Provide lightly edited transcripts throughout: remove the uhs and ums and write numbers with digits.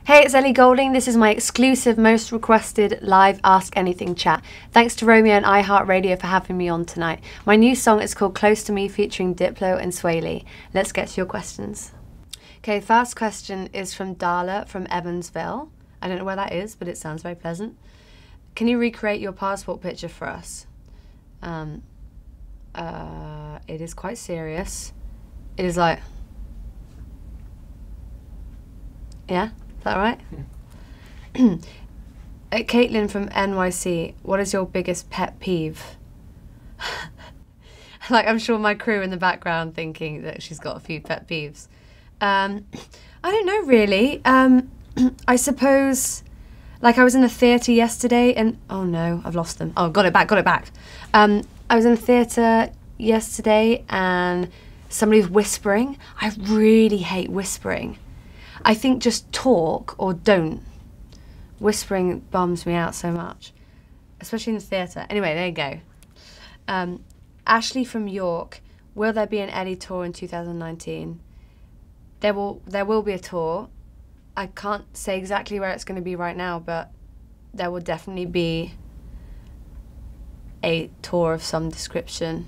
Hey, it's Ellie Goulding. This is my exclusive, most requested live Ask Anything chat. Thanks to Romeo and iHeartRadio for having me on tonight. My new song is called Close to Me, featuring Diplo and Sway Lee. Let's get to your questions. Okay, first question is from Darla from Evansville. I don't know where that is, but it sounds very pleasant. Can you recreate your passport picture for us? It is quite serious. It is like... Yeah? Is that right? Caitlin from NYC, what is your biggest pet peeve? Like, I'm sure my crew in the background thinking that she's got a few pet peeves. I don't know, really. I suppose, like, I was in a theatre yesterday and... Oh, no, I've lost them. Oh, got it back. I was in a theatre yesterday and somebody was whispering. I really hate whispering. I think just talk or don't. Whispering bums me out so much, especially in the theatre. Anyway, there you go. Ashley from York, will there be an Ellie tour in 2019? There will be a tour. I can't say exactly where it's going to be right now, but there will definitely be a tour of some description,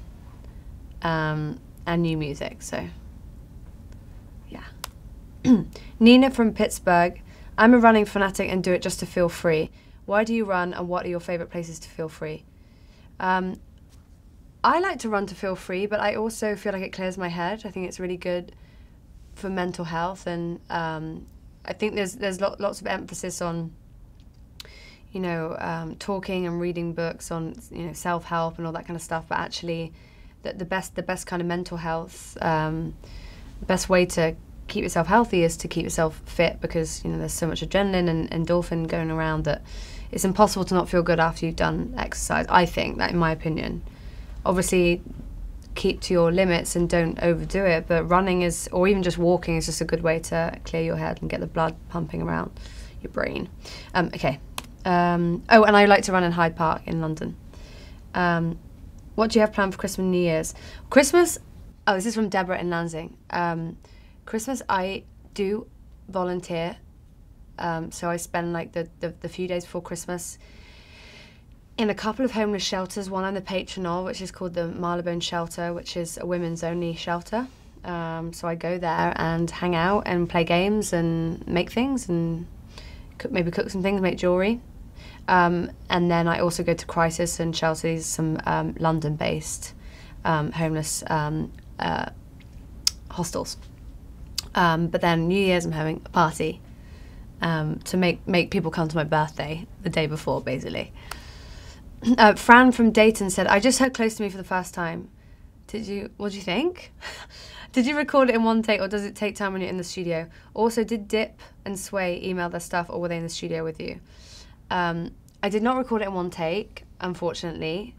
and new music, so yeah. Nina from Pittsburgh, I'm a running fanatic and do it just to feel free. Why do you run and what are your favourite places to feel free? I like to run to feel free, but I also feel like it clears my head. I think it's really good for mental health, and I think there's lots of emphasis on, you know, talking and reading books on, you know, self-help and all that kind of stuff, but actually the best kind of mental health, the best way to keep yourself healthy is to keep yourself fit, because, you know, there's so much adrenaline and endorphin going around that it's impossible to not feel good after you've done exercise. I think that, in my opinion. Obviously, keep to your limits and don't overdo it, but running is, or even just walking, is just a good way to clear your head and get the blood pumping around your brain. Okay. Oh, and I like to run in Hyde Park in London. What do you have planned for Christmas and New Year's? Christmas, oh, this is from Deborah in Lansing. Christmas, I do volunteer. So I spend like the few days before Christmas in a couple of homeless shelters. One I'm the patron of, which is called the Marylebone Shelter, which is a women's only shelter. So I go there and hang out and play games and make things and maybe cook some things, make jewellery. And then I also go to Crisis and Chelsea's, some London-based homeless hostels. But then New Year's I'm having a party to make people come to my birthday the day before, basically. Fran from Dayton said, I just heard Close to Me for the first time. What do you think? Did you record it in one take, or does it take time when you're in the studio? Also, did Dip and Sway email their stuff, or were they in the studio with you? I did not record it in one take, unfortunately.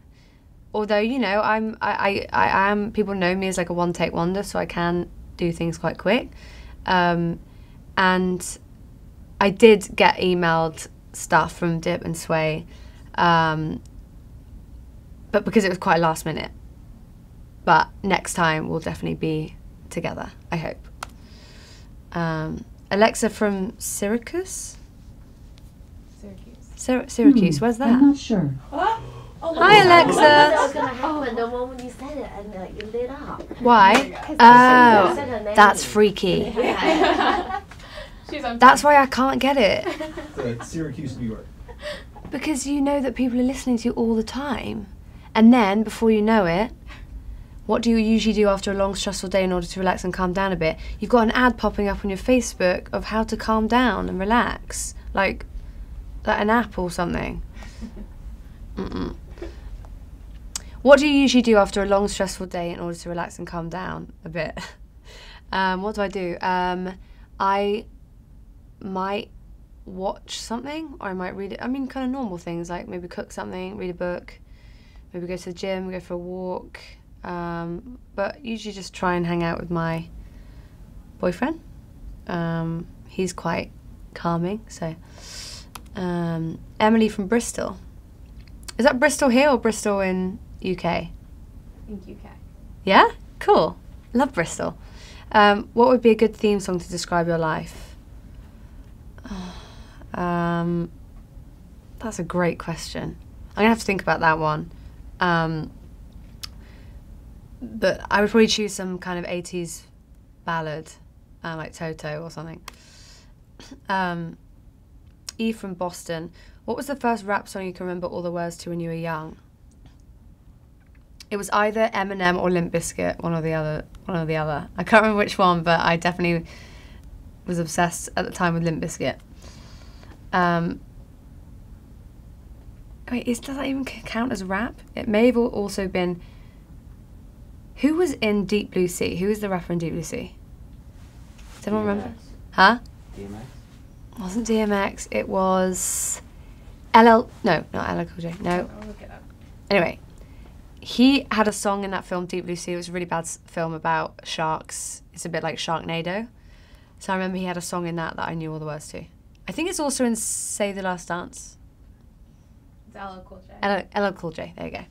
Although, you know, I am, people know me as like a one-take wonder, so I can do things quite quick. And I did get emailed stuff from Dip and Sway, but because it was quite last minute. But next time we'll definitely be together, I hope. Alexa from Syracuse? Syracuse, where's that? I'm not sure. Hi, Alexa. That was going to happen the moment you said it, and you lit up. Why? Oh, that's freaky. That's why I can't get it. Syracuse, New York. Because you know that people are listening to you all the time. And then, before you know it, what do you usually do after a long, stressful day in order to relax and calm down a bit? You've got an ad popping up on your Facebook of how to calm down and relax. Like an app or something. What do you usually do after a long, stressful day in order to relax and calm down a bit? What do I do? I might watch something, or I might read it. I mean, kind of normal things, like maybe cook something, read a book, maybe go to the gym, go for a walk. But usually just try and hang out with my boyfriend. He's quite calming, so. Emily from Bristol. Is that Bristol here or Bristol in UK? I think UK. Yeah? Cool. Love Bristol. What would be a good theme song to describe your life? Oh, That's a great question. I'm gonna have to think about that one. But I would probably choose some kind of 80s ballad, like Toto or something. E from Boston. What was the first rap song you can remember all the words to when you were young? It was either Eminem or Limp Bizkit, one or the other. I can't remember which one, but I definitely was obsessed at the time with Limp Bizkit. Wait, does that even count as rap? It may have also been... Who was in Deep Blue Sea? Who was the rapper in Deep Blue Sea? Does anyone remember? Huh? DMX? It wasn't DMX. It was... No, not LL Cool J. No. I'll look it up. Anyway, he had a song in that film, Deep Blue Sea. It was a really bad film about sharks. It's a bit like Sharknado. So I remember he had a song in that I knew all the words to. I think it's also in Say the Last Dance. It's LL Cool J. LL Cool J, there you go.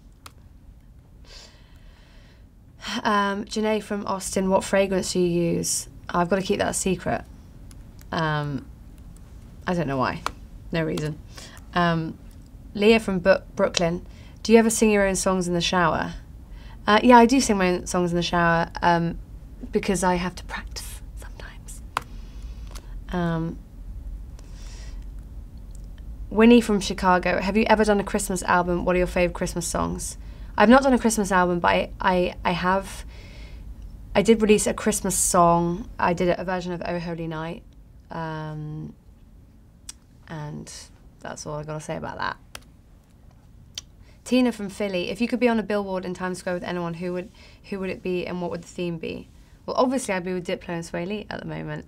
Janae from Austin, what fragrance do you use? I've got to keep that a secret. I don't know why. No reason. Leah from Brooklyn, do you ever sing your own songs in the shower? Yeah, I do sing my own songs in the shower because I have to practice sometimes. Winnie from Chicago, have you ever done a Christmas album? What are your favourite Christmas songs? I've not done a Christmas album, but I did release a Christmas song. I did a version of Oh Holy Night. And that's all I've got to say about that. Tina from Philly, if you could be on a billboard in Times Square with anyone, who would it be and what would the theme be? Well, obviously I'd be with Diplo and Sway Lee at the moment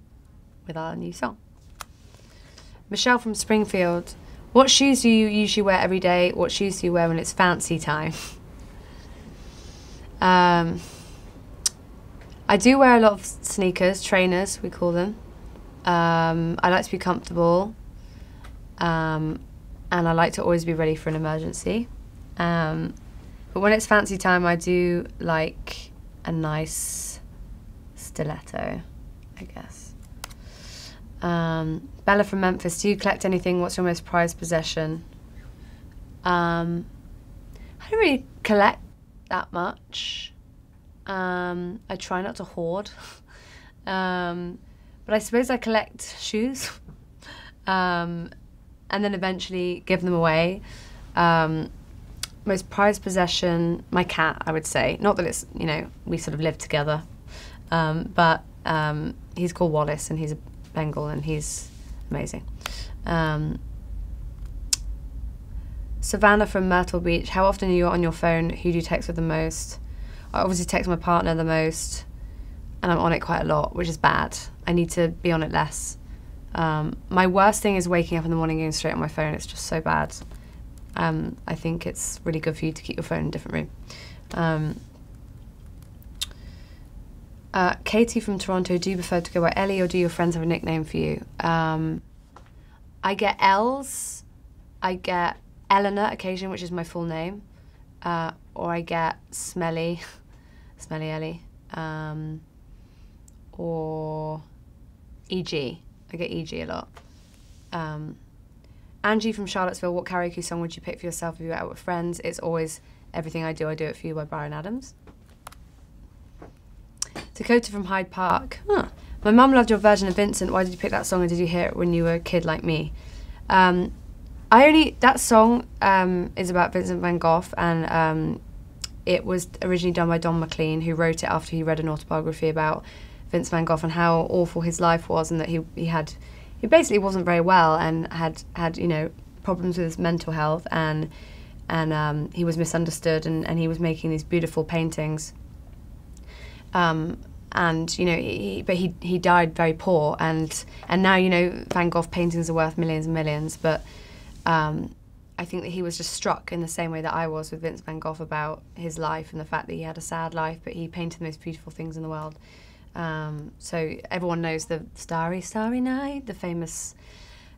with our new song. Michelle from Springfield, what shoes do you usually wear every day? What shoes do you wear when it's fancy time? I do wear a lot of sneakers, trainers, we call them. I like to be comfortable. And I like to always be ready for an emergency. But when it's fancy time, I do like a nice stiletto, I guess. Bella from Memphis, do you collect anything? What's your most prized possession? I don't really collect that much. I try not to hoard. But I suppose I collect shoes. And then eventually give them away. Most prized possession, my cat, I would say. Not that it's, we sort of live together. But he's called Wallace and he's a Bengal and he's amazing. Savannah from Myrtle Beach, how often are you on your phone? Who do you text with the most? I obviously text my partner the most and I'm on it quite a lot, which is bad. I need to be on it less. My worst thing is waking up in the morning and going straight on my phone. It's just so bad. I think it's really good for you to keep your phone in a different room. Katie from Toronto, do you prefer to go by Ellie or do your friends have a nickname for you? I get Els. I get Eleanor occasionally, which is my full name. Or I get Smelly, Smelly Ellie. Or E.G. I get E.G. a lot. Angie from Charlottesville, what karaoke song would you pick for yourself if you were out with friends? It's always Everything I Do It For You by Bryan Adams. Dakota from Hyde Park. Huh. My mum loved your version of Vincent. Why did you pick that song and did you hear it when you were a kid like me? That song is about Vincent van Gogh and it was originally done by Don McLean, who wrote it after he read an autobiography about Vincent van Gogh and how awful his life was and that he basically wasn't very well and had problems with his mental health and he was misunderstood and he was making these beautiful paintings. But he died very poor and now Van Gogh paintings are worth millions and millions, but I think that he was just struck in the same way that I was with Vincent van Gogh about his life and the fact that he had a sad life, but he painted the most beautiful things in the world. So everyone knows the Starry, Starry Night, the famous,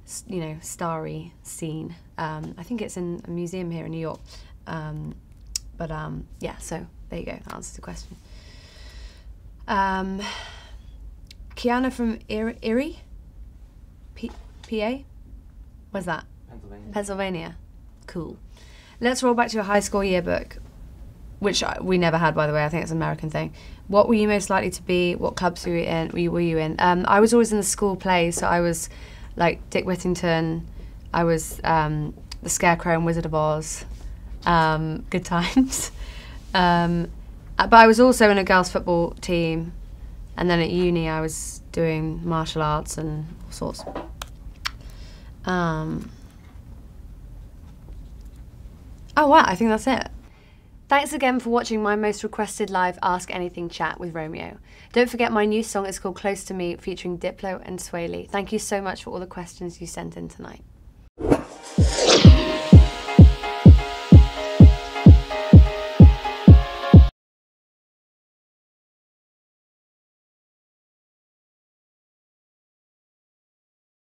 starry scene. I think it's in a museum here in New York. Yeah, so there you go, that answers the question. Kiana from Erie, PA. Where's that? Pennsylvania. Pennsylvania. Cool. Let's roll back to your high school yearbook, which we never had, by the way. I think it's an American thing. What were you most likely to be? What clubs were you in? I was always in the school play, so I was like Dick Whittington. I was the Scarecrow and Wizard of Oz. Good times. But I was also in a girls' football team, and then at uni I was doing martial arts and all sorts. Oh wow, I think that's it. Thanks again for watching my most requested live Ask Anything chat with Romeo. Don't forget my new song is called Close to Me, featuring Diplo and Swaley. Thank you so much for all the questions you sent in tonight.